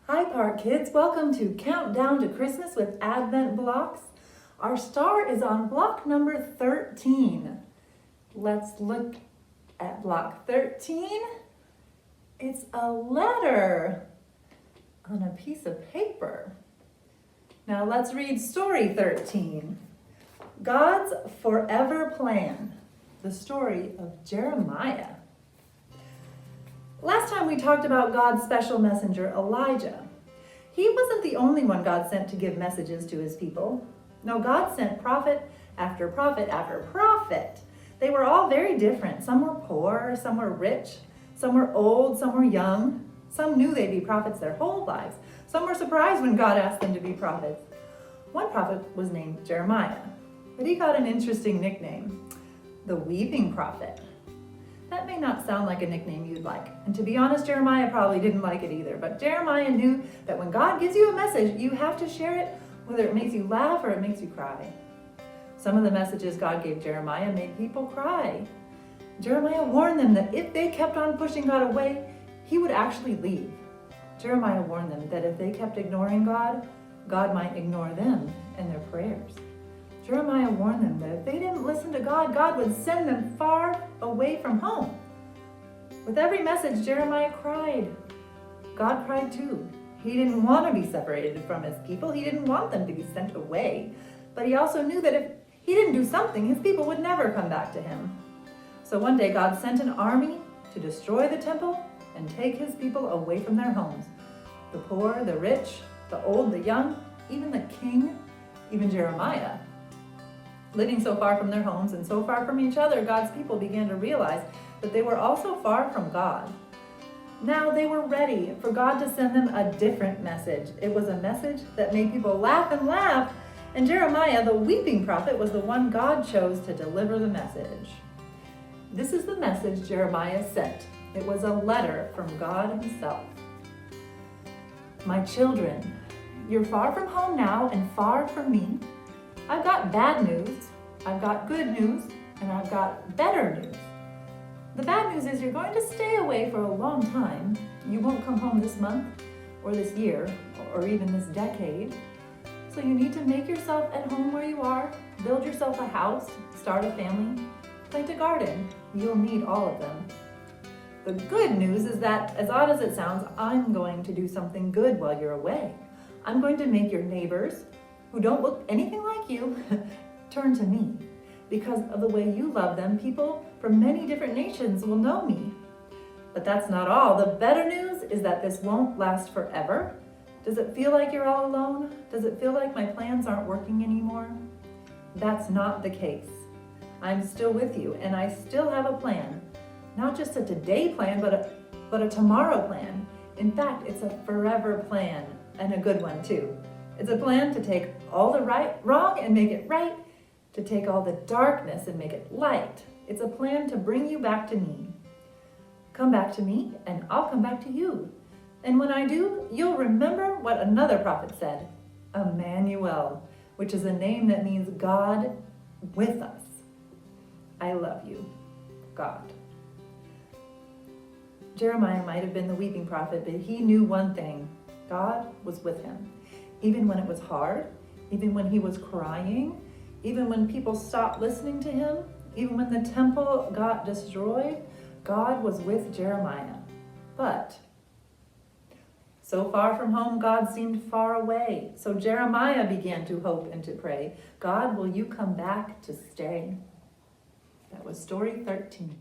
Hi Park Kids, welcome to Countdown to Christmas with Advent Blocks. Our star is on block number 13. Let's look at block 13. It's a letter on a piece of paper. Now let's read story 13. God's forever plan, the story of Jeremiah. Last time we talked about God's special messenger, Elijah. He wasn't the only one God sent to give messages to his people. No, God sent prophet after prophet after prophet. They were all very different. Some were poor, some were rich, some were old, some were young. Some knew they'd be prophets their whole lives. Some were surprised when God asked them to be prophets. One prophet was named Jeremiah, but he got an interesting nickname, the Weeping Prophet. That may not sound like a nickname you'd like. And to be honest, Jeremiah probably didn't like it either. But Jeremiah knew that when God gives you a message, you have to share it, whether it makes you laugh or it makes you cry. Some of the messages God gave Jeremiah made people cry. Jeremiah warned them that if they kept on pushing God away, he would actually leave. Jeremiah warned them that if they kept ignoring God, God might ignore them and their prayers. Jeremiah warned them that if they didn't listen to God, God would send them far away from home. With every message, Jeremiah cried. God cried too. He didn't want to be separated from his people. He didn't want them to be sent away. But he also knew that if he didn't do something, his people would never come back to him. So one day God sent an army to destroy the temple and take his people away from their homes. The poor, the rich, the old, the young, even the king, even Jeremiah. Living so far from their homes and so far from each other, God's people began to realize that they were also far from God. Now they were ready for God to send them a different message. It was a message that made people laugh and laugh, and Jeremiah, the weeping prophet, was the one God chose to deliver the message. This is the message Jeremiah sent. It was a letter from God himself. My children, you're far from home now and far from me. I've got bad news, I've got good news, and I've got better news. The bad news is you're going to stay away for a long time. You won't come home this month, or this year, or even this decade. So you need to make yourself at home where you are, build yourself a house, start a family, plant a garden. You'll need all of them. The good news is that, as odd as it sounds, I'm going to do something good while you're away. I'm going to make your neighbors, who don't look anything like you, turn to me. Because of the way you love them, people from many different nations will know me. But that's not all. The better news is that this won't last forever. Does it feel like you're all alone? Does it feel like my plans aren't working anymore? That's not the case. I'm still with you, and I still have a plan. Not just a today plan, but a tomorrow plan. In fact, it's a forever plan, and a good one too. It's a plan to take all the wrong and make it right, to take all the darkness and make it light. It's a plan to bring you back to me. Come back to me, and I'll come back to you. And when I do, you'll remember what another prophet said, Emmanuel, which is a name that means God with us. I love you, God. Jeremiah might have been the weeping prophet, but he knew one thing. God was with him. Even when it was hard, even when he was crying, even when people stopped listening to him, even when the temple got destroyed, God was with Jeremiah. But so far from home, God seemed far away. So Jeremiah began to hope and to pray, God, will you come back to stay? That was story 13.